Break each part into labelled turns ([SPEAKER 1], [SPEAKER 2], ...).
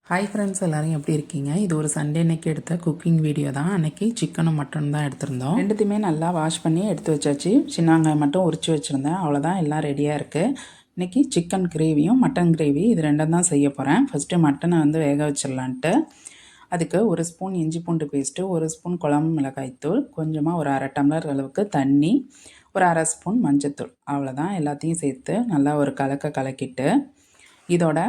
[SPEAKER 1] Hi friends, எல்லோரும் எப்படி இருக்கீங்க? இது ஒரு சண்டே அன்னைக்கு எடுத்த குக்கிங் வீடியோ தான். அன்றைக்கி சிக்கனும் மட்டனும் தான் எடுத்திருந்தோம். ரெண்டுத்தையுமே நல்லா வாஷ் பண்ணி எடுத்து வச்சாச்சு. சின்ன வெங்காயம் மட்டும் உரித்து வச்சுருந்தேன். அவ்வளோதான், எல்லாம் ரெடியாக இருக்குது. இன்றைக்கி சிக்கன் கிரேவியும் மட்டன் கிரேவி இது ரெண்டும் தான் செய்ய போகிறேன். ஃபஸ்ட்டு மட்டனை வேக வச்சிடலான்ட்டு அதுக்கு ஒரு ஸ்பூன் இஞ்சி பூண்டு பேஸ்ட்டு, ஒரு ஸ்பூன் குழம்பு மிளகாய்த்தூள், கொஞ்சமாக ஒரு அரை டம்ளர் அளவுக்கு தண்ணி, ஒரு அரை ஸ்பூன் மஞ்சத்தூள், அவ்வளோதான். எல்லாத்தையும் சேர்த்து நல்லா ஒரு கலக்கிட்டு இதோட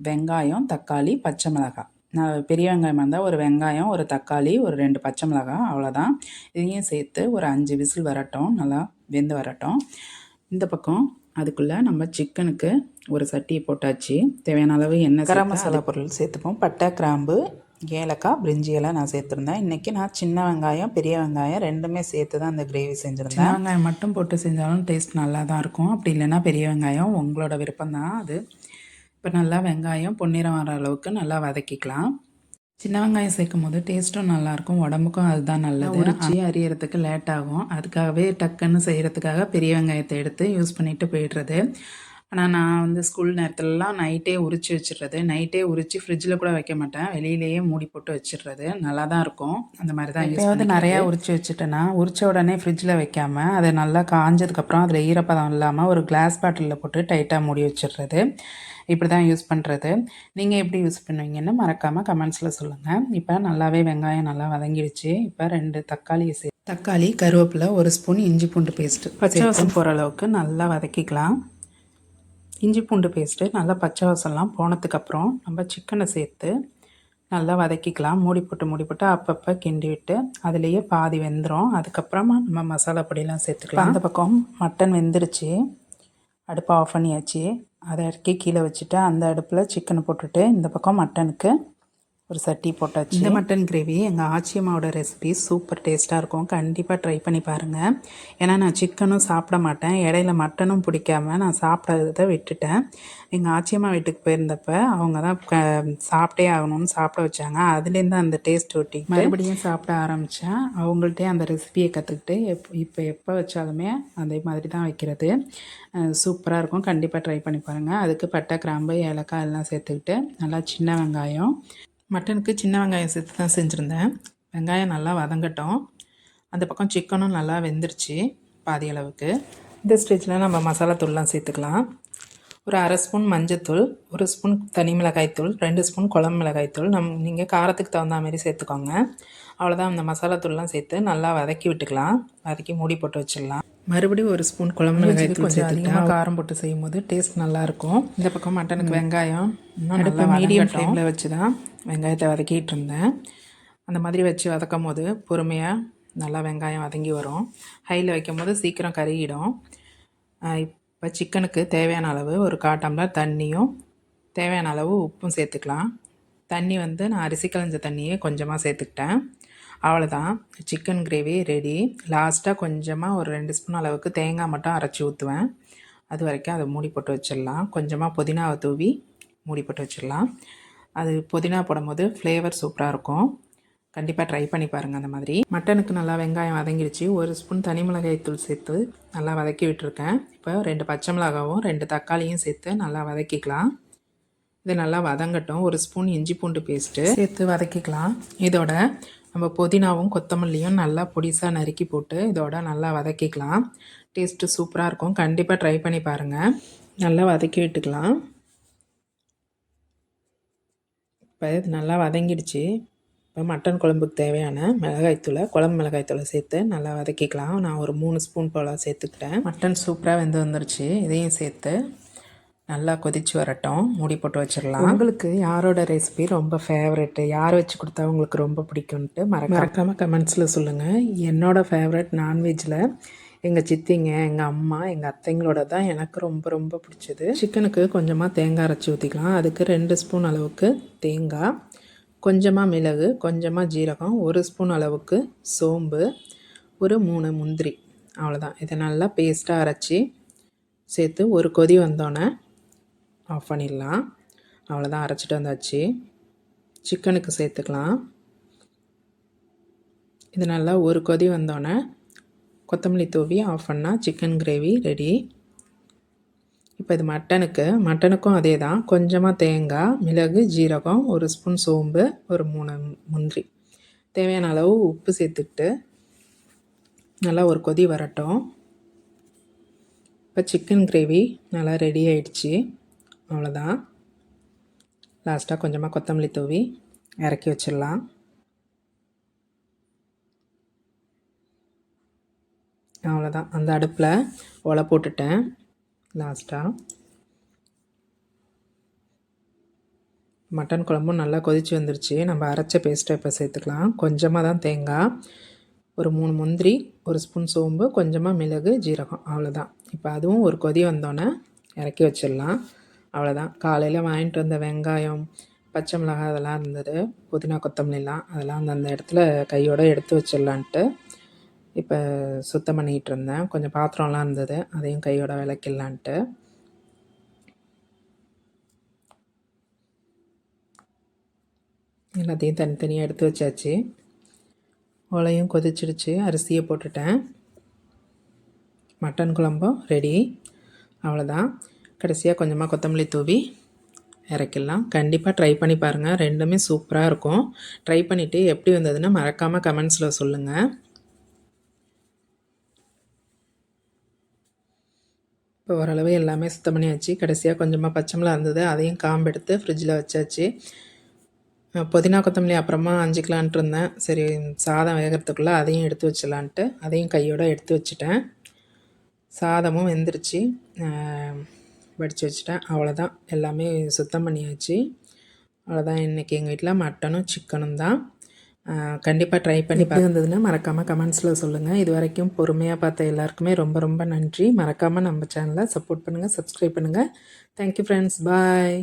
[SPEAKER 1] வெங்காயம், தக்காளி, பச்சை மிளகாய், நான் பெரிய வெங்காயம் இருந்தால் ஒரு வெங்காயம், ஒரு தக்காளி, ஒரு 2 பச்சை மிளகாய், அவ்வளோதான். இதையும் சேர்த்து ஒரு 5 விசில் வரட்டும், நல்லா வெந்து வரட்டும். இந்த பக்கம் அதுக்குள்ளே நம்ம சிக்கனுக்கு ஒரு சட்டியை போட்டாச்சு. தேவையான அளவு எண்ணெய், கரம் மசாலா பொருள் சேர்த்துப்போம். பட்டை, கிராம்பு, ஏலக்காய், பிரிஞ்சி எல்லாம் நான் சேர்த்துருந்தேன். இன்றைக்கி நான் சின்ன வெங்காயம், பெரிய வெங்காயம் ரெண்டுமே சேர்த்து தான் அந்த கிரேவி செஞ்சுருந்தேன். சின்ன வெங்காயம் மட்டும் போட்டு செஞ்சாலும் டேஸ்ட் நல்லா தான் இருக்கும். அப்படி இல்லைன்னா பெரிய வெங்காயம், உங்களோட விருப்பம் தான் அது. இப்போ நல்லா வெங்காயம் பொன்னிறம் வர அளவுக்கு நல்லா வதக்கிக்கலாம். சின்ன வெங்காயம் சேர்க்கும் போது டேஸ்ட்டும் நல்லாயிருக்கும், உடம்புக்கும் அதுதான் நல்லது. உரிச்சி அரியறதுக்கு லேட் ஆகும். அதுக்காகவே டக்குன்னு செய்கிறதுக்காக பெரிய வெங்காயத்தை எடுத்து யூஸ் பண்ணிவிட்டு போயிடுறது. ஆனால் நான் ஸ்கூல் நேரத்துலலாம் நைட்டே உரித்து வச்சிடுறது. நைட்டே உரித்து ஃப்ரிட்ஜில் கூட வைக்க மாட்டேன், வெளியிலேயே மூடி போட்டு வச்சிடுறது. நல்லா தான் இருக்கும். அந்த மாதிரி தான் எப்போயாவது நிறையா உரித்து வச்சுட்டேன்னா உரித்த உடனே ஃப்ரிட்ஜில் வைக்காமல் அதை நல்லா காஞ்சதுக்கப்புறம் அதில் ஈரப்பதம் இல்லாமல் ஒரு கிளாஸ் பாட்டிலில் போட்டு டைட்டாக மூடி வச்சிடுறது. இப்படி தான் யூஸ் பண்ணுறது. நீங்கள் எப்படி யூஸ் பண்ணுவீங்கன்னு மறக்காமல் கமெண்ட்ஸில் சொல்லுங்கள். இப்போ நல்லாவே வெங்காயம் நல்லா வதங்கிடுச்சு. இப்போ 2 தக்காளியை தக்காளி, கருவேப்பிலை, ஒரு ஸ்பூன் இஞ்சி பூண்டு பேஸ்ட்டு, பச்சை வாசம் போகிற அளவுக்கு நல்லா வதக்கிக்கலாம். இஞ்சி பூண்டு பேஸ்ட்டு நல்லா பச்சை வாசம்லாம் போனதுக்கப்புறம் நம்ம சிக்கனை சேர்த்து நல்லா வதக்கிக்கலாம். மூடி போட்டு அப்பப்போ கிண்டி விட்டு அதுலேயே பாதி வெந்துடும். அதுக்கப்புறமா நம்ம மசாலா பொடியெலாம் சேர்த்துக்கலாம். அந்த பக்கம் மட்டன் வெந்துருச்சு. அடுப்பை ஆஃப் பண்ணியாச்சு. அதை இறக்கி கீழே வச்சுட்டு அந்த அடுப்பில் சிக்கனை போட்டுட்டு இந்த பக்கம் மட்டனுக்கு ஒரு சட்டி போட்டாச்சு. இந்த மட்டன் கிரேவி எங்கள் ஆச்சியம்மாவோட ரெசிபி சூப்பர் டேஸ்ட்டாக இருக்கும். கண்டிப்பாக ட்ரை பண்ணி பாருங்கள். ஏன்னா நான் சிக்கனும் சாப்பிட மாட்டேன், இடையில மட்டனும் பிடிக்காம நான் சாப்பிடாததை விட்டுட்டேன். எங்கள் ஆச்சியம்மா வீட்டுக்கு போயிருந்தப்போ அவங்க தான் சாப்பிட்டே ஆகணும்னு சாப்பிட வச்சாங்க. அதுலேருந்து அந்த டேஸ்ட் ஒட்டி மறுபடியும் சாப்பிட ஆரம்பித்தேன். அவங்கள்ட்டே அந்த ரெசிபியை கற்றுக்கிட்டு இப்போ எப்போ வச்சாலுமே அதே மாதிரி தான் வைக்கிறது. சூப்பராக இருக்கும். கண்டிப்பாக ட்ரை பண்ணி பாருங்கள். அதுக்கு பட்டை, கிராம்பு, ஏலக்காய் எல்லாம் சேர்த்துக்கிட்டு நல்லா சின்ன வெங்காயம், மட்டனுக்கு சின்ன வெங்காயம் சேர்த்து தான் செஞ்சுருந்தேன். வெங்காயம் நல்லா வதங்கட்டும். அந்த பக்கம் சிக்கனும் நல்லா வெந்துருச்சு பாதி அளவுக்கு. இந்த ஸ்டேஜில் நம்ம மசாலா தூள்லாம் சேர்த்துக்கலாம். ஒரு அரை ஸ்பூன் மஞ்சத்தூள், ஒரு ஸ்பூன் தனி மிளகாய்த்தூள், 2 ஸ்பூன் குழம்பு மிளகாய்த்தூள், நீங்கள் காரத்துக்கு தகுந்த மாதிரி சேர்த்துக்கோங்க. அவ்வளோதான். அந்த மசாலா தூள்லாம் சேர்த்து நல்லா வதக்கி விட்டுக்கலாம். வதக்கி மூடி போட்டு வச்சிடலாம். மறுபடியும் ஒரு ஸ்பூன் குழம்பு மிளகாய்த்தூள் கொஞ்சம் அதிகமாக காரம் போட்டு செய்யும் போது டேஸ்ட் நல்லாயிருக்கும். இந்த பக்கம் மட்டனுக்கு வெங்காயம் அடுப்பை மீடியம் ஃப்ளேமில் வச்சு தான் வெங்காயத்தை வதக்கிட்டு இருந்தேன். அந்த மாதிரி வச்சு வதக்கும் போது பொறுமையாக நல்லா வெங்காயம் வதங்கி வரும். ஹையில் வைக்கும் போது சீக்கிரம் கருகிடும். இப்போ சிக்கனுக்கு தேவையான அளவு ஒரு 1/4 டம்ளர் தண்ணியும் தேவையான அளவு உப்பும் சேர்த்துக்கலாம். தண்ணி நான் அரிசி களைஞ்ச தண்ணியே கொஞ்சமாக சேர்த்துக்கிட்டேன். அவ்வளோதான், சிக்கன் கிரேவி ரெடி. லாஸ்ட்டாக கொஞ்சமாக ஒரு 2 ஸ்பூன் அளவுக்கு தேங்காய் மட்டும் அரைச்சி ஊற்றுவேன். அது வரைக்கும் அதை மூடி போட்டு வச்சிடலாம். கொஞ்சமாக புதினாவை தூவி மூடி போட்டு வச்சிடலாம். அது புதினா போடும்போது ஃப்ளேவர் சூப்பராக இருக்கும். கண்டிப்பாக ட்ரை பண்ணி பாருங்கள். அந்த மாதிரி மட்டனுக்கு நல்லா வெங்காயம் வதங்கிடுச்சு. ஒரு ஸ்பூன் தனி மிளகாய்த்தூள் சேர்த்து நல்லா வதக்கி விட்டுருக்கேன். இப்போ 2 பச்சை மிளகாவும் 2 தக்காளியும் சேர்த்து நல்லா வதக்கிக்கலாம். இது நல்லா வதங்கட்டும். ஒரு ஸ்பூன் இஞ்சி பூண்டு பேஸ்ட்டு சேர்த்து வதக்கிக்கலாம். இதோட நம்ம புதினாவும் கொத்தமல்லியும் நல்லா பொடிசாக நறுக்கி போட்டு இதோட நல்லா வதக்கிக்கலாம். டேஸ்ட்டு சூப்பராக இருக்கும். கண்டிப்பாக ட்ரை பண்ணி பாருங்கள். நல்லா வதக்கி விட்டுக்கலாம். இப்போ இது நல்லா வதங்கிடுச்சு. இப்போ மட்டன் குழம்புக்கு தேவையான மிளகாய்த்தூளை, குழம்பு மிளகாய்த்தூளை சேர்த்து நல்லா வதக்கிக்கலாம். நான் ஒரு 3 ஸ்பூன் போல் சேர்த்துக்கிட்டேன். மட்டன் சூப்பராக வெந்து வந்துருச்சு. இதையும் சேர்த்து நல்லா கொதித்து வரட்டும். மூடி போட்டு வச்சிடலாம். உங்களுக்கு யாரோட ரெசிபி ரொம்ப ஃபேவரெட்டு, யார் வச்சு கொடுத்தா உங்களுக்கு ரொம்ப பிடிக்கும்ன்ட்டு மறக்காமல் கமெண்ட்ஸில் சொல்லுங்கள். என்னோடய ஃபேவரெட் நான்வெஜ்ஜில் எங்கள் சித்திங்க, எங்கள் அம்மா, எங்கள் அத்தைங்களோட தான் எனக்கு ரொம்ப ரொம்ப பிடிச்சது. சிக்கனுக்கு கொஞ்சமாக தேங்காய் அரைச்சி ஊற்றிக்கலாம். அதுக்கு 2 ஸ்பூன் அளவுக்கு தேங்காய், கொஞ்சமாக மிளகு, கொஞ்சமாக ஜீரகம், 1 ஸ்பூன் அளவுக்கு சோம்பு, ஒரு 3 முந்திரி, அவ்வளோதான். இதை நல்லா பேஸ்ட்டாக அரைச்சி சேர்த்து ஒரு கொதி வந்தோடனே ஆஃப் பண்ணிடலாம். அவ்வளோதான், அரைச்சிட்டு வந்தாச்சு. சிக்கனுக்கு சேர்த்துக்கலாம். இது நல்லா ஒரு கொதி வந்தோடனே கொத்தமல்லி தூவி ஆஃப் பண்ணால் சிக்கன் கிரேவி ரெடி. இப்போ இது மட்டனுக்கும் அதே தான். கொஞ்சமாக தேங்காய், மிளகு, ஜீரகம், 1 ஸ்பூன் சோம்பு, ஒரு 3 முந்திரி, தேவையான அளவு உப்பு சேர்த்துக்கிட்டு நல்லா ஒரு கொதி வரட்டும். இப்போ சிக்கன் கிரேவி நல்லா ரெடி ஆயிடுச்சு. அவ்வளோதான். லாஸ்ட்டாக கொஞ்சமாக கொத்தமல்லி தூவி இறக்கி வச்சிடலாம். அவ்வளோதான். அந்த அடுப்பில் ஒலை போட்டுட்டேன். லாஸ்ட்டாக மட்டன் குழம்பும் நல்லா கொதித்து வந்துருச்சு. நம்ம அரைச்ச பேஸ்ட்டை இப்போ சேர்த்துக்கலாம். கொஞ்சமாக தான் தேங்காய், ஒரு 3 முந்திரி, 1 ஸ்பூன் சோம்பு, கொஞ்சமாக மிளகு, ஜீரகம், அவ்வளோதான். இப்போ அதுவும் ஒரு கொதி வந்தோடனே இறக்கி வச்சிடலாம். அவ்வளோதான். காலையில் வாங்கிட்டு வந்த வெங்காயம், பச்சை மிளகாய் அதெல்லாம் இருந்தது, புதினா கொத்தமல்லிலாம், அதெல்லாம் அந்த இடத்துல கையோடு எடுத்து வச்சிடலான்ட்டு இப்போ சுத்தம் பண்ணிகிட்டு இருந்தேன். கொஞ்சம் பாத்திரம்லாம் இருந்தது, அதையும் கையோட விளக்கிடலான்ட்டு. எல்லாத்தையும் தனித்தனியாக எடுத்து வச்சாச்சு. உலையும் கொதிச்சிடுச்சு. அரிசியை போட்டுட்டேன். மட்டன் குழம்பும் ரெடி. அவ்வளோதான். கடைசியாக கொஞ்சமாக கொத்தமல்லி தூவி இறக்கிடலாம். கண்டிப்பாக ட்ரை பண்ணி பாருங்கள். ரெண்டுமே சூப்பராக இருக்கும். ட்ரை பண்ணிவிட்டு எப்படி வந்ததுன்னா மறக்காமல் கமெண்ட்ஸில் சொல்லுங்கள். இப்போ ஓரளவு எல்லாமே சுத்தம் பண்ணியாச்சு. கடைசியாக கொஞ்சமாக பச்சை மிளகா இருந்தது, அதையும் காம்பு எடுத்து ஃப்ரிட்ஜில் வச்சாச்சு. புதினா கொத்தமல்லி அப்புறமா அஞ்சிக்கலான்ட்டு இருந்தேன். சரி சாதம் வேகிறதுக்குள்ளே அதையும் எடுத்து வச்சிடலான்ட்டு அதையும் கையோடு எடுத்து வச்சுட்டேன். சாதமும் வெந்துருச்சு, வடித்து வச்சுட்டேன். அவ்வளோதான். எல்லாமே சுத்தம் பண்ணியாச்சு. அவ்வளோதான். இன்றைக்கி எங்கள் வீட்டில் மட்டனும் சிக்கனும் தான். கண்டிப்பாக ட்ரை பண்ணி இருந்ததுன்னா மறக்காமல் கமெண்ட்ஸில் சொல்லுங்கள். இது வரைக்கும் பொறுமையாக பார்த்த எல்லாருக்குமே ரொம்ப ரொம்ப நன்றி. மறக்காமல் நம்ம சேனலை சப்போர்ட் பண்ணுங்கள், சப்ஸ்கிரைப் பண்ணுங்கள். Thank you friends. பாய்.